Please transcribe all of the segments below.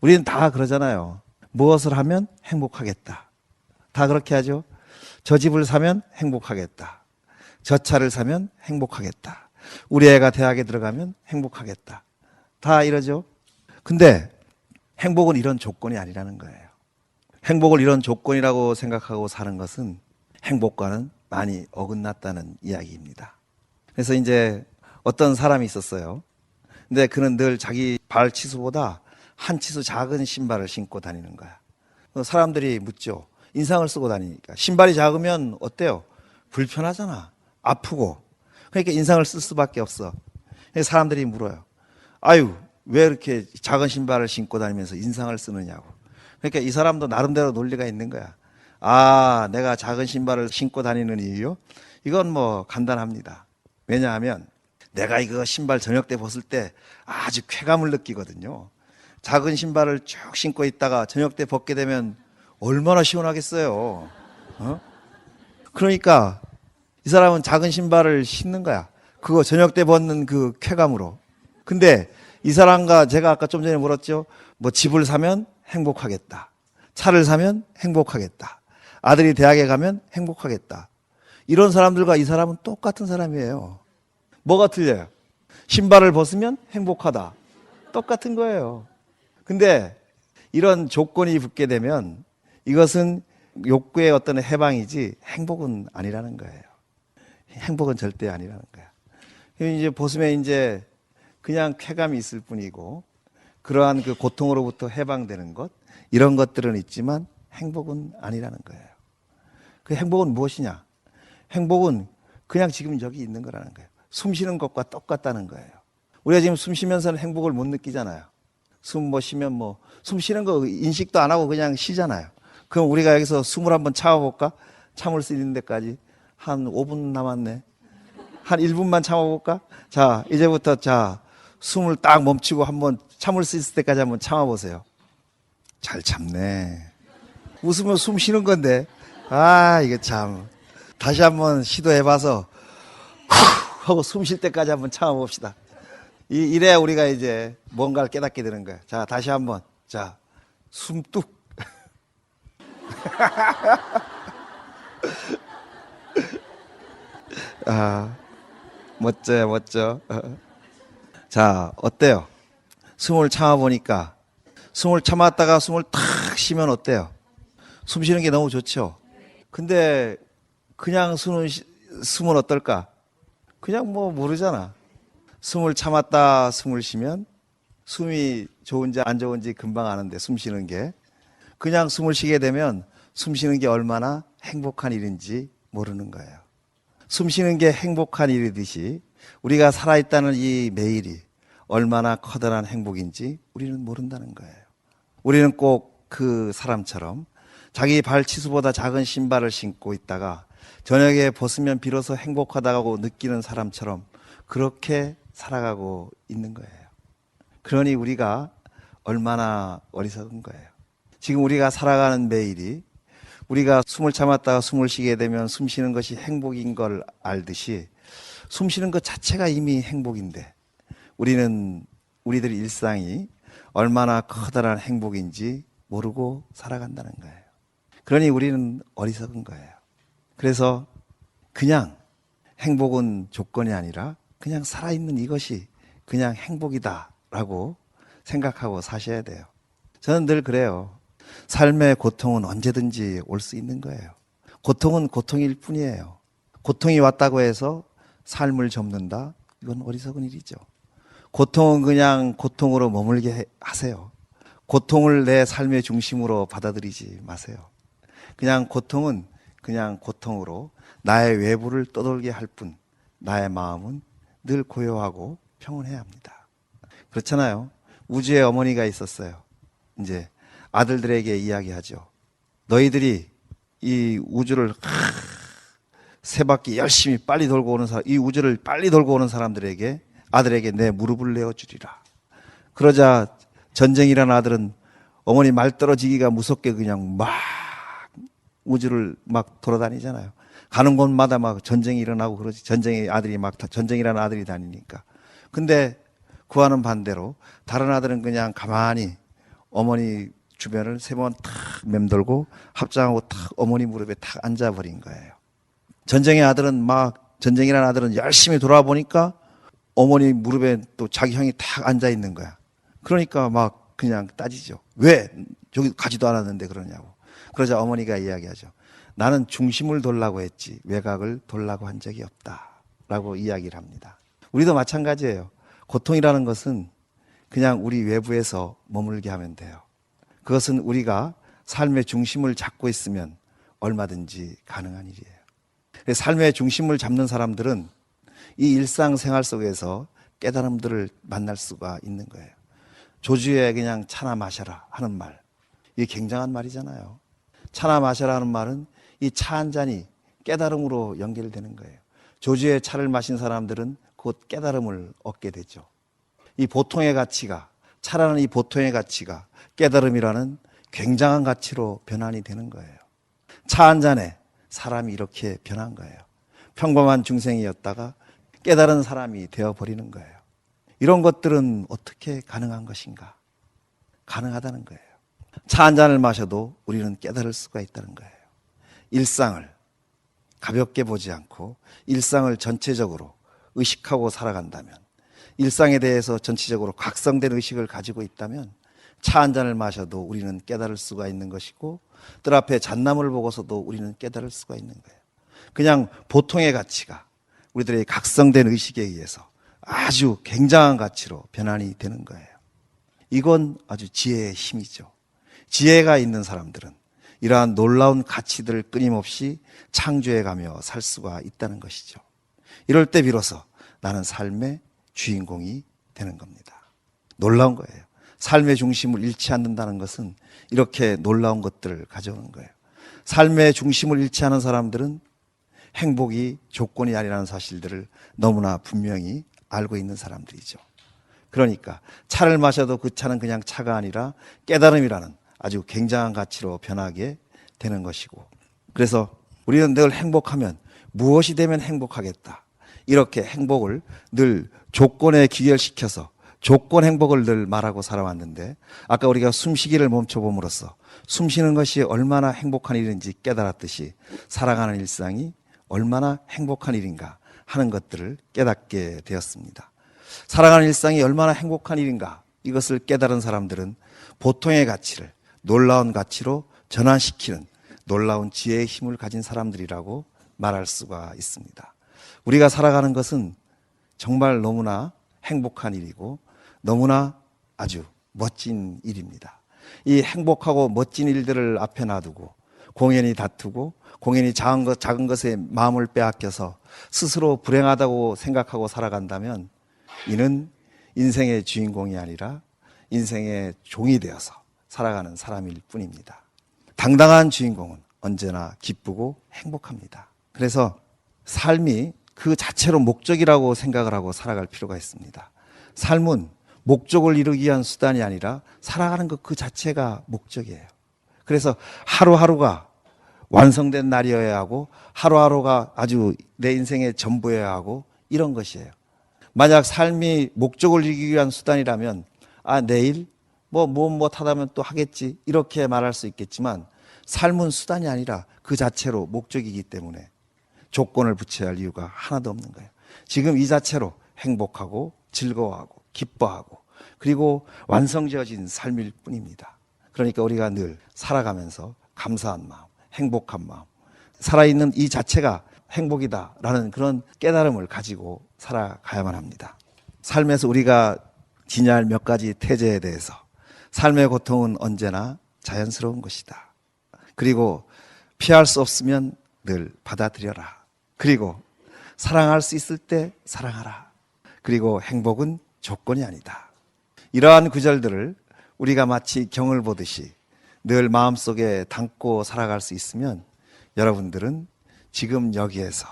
우리는 다 그러잖아요. 무엇을 하면 행복하겠다. 다 그렇게 하죠. 저 집을 사면 행복하겠다. 저 차를 사면 행복하겠다. 우리 애가 대학에 들어가면 행복하겠다. 다 이러죠. 근데 행복은 이런 조건이 아니라는 거예요. 행복을 이런 조건이라고 생각하고 사는 것은 행복과는 많이 어긋났다는 이야기입니다. 그래서 이제 어떤 사람이 있었어요. 근데 그는 늘 자기 발 치수보다 한 치수 작은 신발을 신고 다니는 거야. 사람들이 묻죠. 인상을 쓰고 다니니까. 신발이 작으면 어때요? 불편하잖아. 아프고. 그러니까 인상을 쓸 수밖에 없어. 사람들이 물어요. 아유, 왜 이렇게 작은 신발을 신고 다니면서 인상을 쓰느냐고. 그러니까 이 사람도 나름대로 논리가 있는 거야. 아, 내가 작은 신발을 신고 다니는 이유요? 이건 뭐 간단합니다. 왜냐하면 내가 이거 신발 저녁 때 벗을 때 아주 쾌감을 느끼거든요. 작은 신발을 쭉 신고 있다가 저녁 때 벗게 되면 얼마나 시원하겠어요. 그러니까 이 사람은 작은 신발을 신는 거야. 그거 저녁 때 벗는 그 쾌감으로. 근데 이 사람과 제가 아까 좀 전에 물었죠. 뭐 집을 사면 행복하겠다. 차를 사면 행복하겠다. 아들이 대학에 가면 행복하겠다. 이런 사람들과 이 사람은 똑같은 사람이에요. 뭐가 틀려요? 신발을 벗으면 행복하다. 똑같은 거예요. 근데 이런 조건이 붙게 되면 이것은 욕구의 어떤 해방이지 행복은 아니라는 거예요. 행복은 절대 아니라는 거야. 이제 벗으면 이제 그냥 쾌감이 있을 뿐이고 그러한 그 고통으로부터 해방되는 것 이런 것들은 있지만 행복은 아니라는 거예요. 그 행복은 무엇이냐? 행복은 그냥 지금 여기 있는 거라는 거예요. 숨 쉬는 것과 똑같다는 거예요. 우리가 지금 숨 쉬면서는 행복을 못 느끼잖아요. 숨 뭐 쉬면 뭐 숨 쉬는 거 인식도 안 하고 그냥 쉬잖아요. 그럼 우리가 여기서 숨을 한번 참아볼까? 참을 수 있는 데까지 한 5분 남았네. 한 1분만 참아볼까? 자, 이제부터 자 숨을 딱 멈추고 한번 참을 수 있을 때까지 한번 참아보세요. 잘 참네. 웃으면 숨 쉬는 건데. 아, 이게 참. 다시 한번 시도해봐서 후 하고 숨 쉴 때까지 한번 참아봅시다. 이래야 우리가 이제 뭔가를 깨닫게 되는 거야. 자, 다시 한번. 자, 숨 뚝. 아, 멋져요, 멋져. 자, 어때요? 숨을 참아보니까 숨을 참았다가 숨을 탁 쉬면 어때요? 숨 쉬는 게 너무 좋죠? 근데 그냥 숨은 어떨까? 그냥 뭐 모르잖아. 숨을 참았다 숨을 쉬면 숨이 좋은지 안 좋은지 금방 아는데 숨 쉬는 게 그냥 숨을 쉬게 되면 숨 쉬는 게 얼마나 행복한 일인지 모르는 거예요. 숨 쉬는 게 행복한 일이듯이 우리가 살아있다는 이 매일이 얼마나 커다란 행복인지 우리는 모른다는 거예요. 우리는 꼭 그 사람처럼 자기 발 치수보다 작은 신발을 신고 있다가 저녁에 벗으면 비로소 행복하다고 느끼는 사람처럼 그렇게 살아가고 있는 거예요. 그러니 우리가 얼마나 어리석은 거예요. 지금 우리가 살아가는 매일이 우리가 숨을 참았다가 숨을 쉬게 되면 숨 쉬는 것이 행복인 걸 알듯이 숨 쉬는 것 자체가 이미 행복인데 우리들의 일상이 얼마나 커다란 행복인지 모르고 살아간다는 거예요. 그러니 우리는 어리석은 거예요. 그래서 그냥 행복은 조건이 아니라 그냥 살아있는 이것이 그냥 행복이다라고 생각하고 사셔야 돼요. 저는 늘 그래요. 삶의 고통은 언제든지 올 수 있는 거예요. 고통은 고통일 뿐이에요. 고통이 왔다고 해서 삶을 접는다? 이건 어리석은 일이죠. 고통은 그냥 고통으로 머물게 하세요. 고통을 내 삶의 중심으로 받아들이지 마세요. 그냥 고통은 그냥 고통으로 나의 외부를 떠돌게 할 뿐, 나의 마음은 늘 고요하고 평온해야 합니다. 그렇잖아요. 우주의 어머니가 있었어요. 이제 아들들에게 이야기하죠. 너희들이 이 우주를 세 바퀴 열심히 빨리 돌고 오는 이 우주를 빨리 돌고 오는 사람들에게 아들에게 내 무릎을 내어주리라. 그러자 전쟁이라는 아들은 어머니 말 떨어지기가 무섭게 그냥 막 우주를 막 돌아다니잖아요. 가는 곳마다 막 전쟁이 일어나고 그러지. 전쟁이라는 아들이 다니니까. 근데 그와는 반대로 다른 아들은 그냥 가만히 어머니 주변을 3번 탁 맴돌고 합장하고 탁 어머니 무릎에 탁 앉아버린 거예요. 전쟁의 아들은 막 전쟁이라는 아들은 열심히 돌아보니까 어머니 무릎에 또 자기 형이 탁 앉아 있는 거야. 그러니까 막 그냥 따지죠. 왜 저기 가지도 않았는데 그러냐고. 그러자 어머니가 이야기하죠. 나는 중심을 돌라고 했지 외곽을 돌라고 한 적이 없다라고 이야기를 합니다. 우리도 마찬가지예요. 고통이라는 것은 그냥 우리 외부에서 머물게 하면 돼요. 그것은 우리가 삶의 중심을 잡고 있으면 얼마든지 가능한 일이에요. 삶의 중심을 잡는 사람들은 이 일상생활 속에서 깨달음들을 만날 수가 있는 거예요. 조주에 그냥 차나 마셔라 하는 말, 이게 굉장한 말이잖아요. 차나 마셔라 하는 말은 이 차 한 잔이 깨달음으로 연결되는 거예요. 조주에 차를 마신 사람들은 곧 깨달음을 얻게 되죠. 이 보통의 가치가, 차라는 이 보통의 가치가 깨달음이라는 굉장한 가치로 변환이 되는 거예요. 차 한 잔에 사람이 이렇게 변한 거예요. 평범한 중생이었다가 깨달은 사람이 되어버리는 거예요. 이런 것들은 어떻게 가능한 것인가? 가능하다는 거예요. 차 한 잔을 마셔도 우리는 깨달을 수가 있다는 거예요. 일상을 가볍게 보지 않고 일상을 전체적으로 의식하고 살아간다면, 일상에 대해서 전체적으로 각성된 의식을 가지고 있다면 차 한 잔을 마셔도 우리는 깨달을 수가 있는 것이고, 뜰 앞에 잣나무를 보고서도 우리는 깨달을 수가 있는 거예요. 그냥 보통의 가치가 우리들의 각성된 의식에 의해서 아주 굉장한 가치로 변환이 되는 거예요. 이건 아주 지혜의 힘이죠. 지혜가 있는 사람들은 이러한 놀라운 가치들을 끊임없이 창조해가며 살 수가 있다는 것이죠. 이럴 때 비로소 나는 삶의 주인공이 되는 겁니다. 놀라운 거예요. 삶의 중심을 잃지 않는다는 것은 이렇게 놀라운 것들을 가져오는 거예요. 삶의 중심을 잃지 않은 사람들은 행복이 조건이 아니라는 사실들을 너무나 분명히 알고 있는 사람들이죠. 그러니까 차를 마셔도 그 차는 그냥 차가 아니라 깨달음이라는 아주 굉장한 가치로 변하게 되는 것이고, 그래서 우리는 늘 행복하면 무엇이 되면 행복하겠다, 이렇게 행복을 늘 조건에 귀결시켜서 조건 행복을 늘 말하고 살아왔는데, 아까 우리가 숨쉬기를 멈춰봄으로써 숨쉬는 것이 얼마나 행복한 일인지 깨달았듯이 살아가는 일상이 얼마나 행복한 일인가 하는 것들을 깨닫게 되었습니다. 살아가는 일상이 얼마나 행복한 일인가, 이것을 깨달은 사람들은 보통의 가치를 놀라운 가치로 전환시키는 놀라운 지혜의 힘을 가진 사람들이라고 말할 수가 있습니다. 우리가 살아가는 것은 정말 너무나 행복한 일이고 너무나 아주 멋진 일입니다. 이 행복하고 멋진 일들을 앞에 놔두고 공연히 다투고 공연히 작은 것에 마음을 빼앗겨서 스스로 불행하다고 생각하고 살아간다면 이는 인생의 주인공이 아니라 인생의 종이 되어서 살아가는 사람일 뿐입니다. 당당한 주인공은 언제나 기쁘고 행복합니다. 그래서 삶이 그 자체로 목적이라고 생각을 하고 살아갈 필요가 있습니다. 삶은 목적을 이루기 위한 수단이 아니라 살아가는 것 그 자체가 목적이에요. 그래서 하루하루가 완성된 날이어야 하고 하루하루가 아주 내 인생의 전부여야 하고 이런 것이에요. 만약 삶이 목적을 이루기 위한 수단이라면 내일 무엇하다면 또 하겠지, 이렇게 말할 수 있겠지만 삶은 수단이 아니라 그 자체로 목적이기 때문에 조건을 붙여야 할 이유가 하나도 없는 거예요. 지금 이 자체로 행복하고 즐거워하고 기뻐하고 그리고 완성되어진 삶일 뿐입니다. 그러니까 우리가 늘 살아가면서 감사한 마음, 행복한 마음, 살아있는 이 자체가 행복이다라는 그런 깨달음을 가지고 살아가야만 합니다. 삶에서 우리가 지녀야 할 몇 가지 태제에 대해서, 삶의 고통은 언제나 자연스러운 것이다. 그리고 피할 수 없으면 늘 받아들여라. 그리고 사랑할 수 있을 때 사랑하라. 그리고 행복은 조건이 아니다. 이러한 구절들을 우리가 마치 경을 보듯이 늘 마음속에 담고 살아갈 수 있으면 여러분들은 지금 여기에서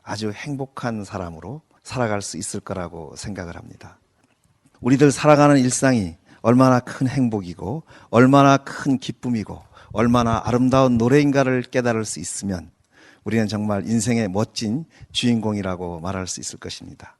아주 행복한 사람으로 살아갈 수 있을 거라고 생각을 합니다. 우리들 살아가는 일상이 얼마나 큰 행복이고 얼마나 큰 기쁨이고 얼마나 아름다운 노래인가를 깨달을 수 있으면 우리는 정말 인생의 멋진 주인공이라고 말할 수 있을 것입니다.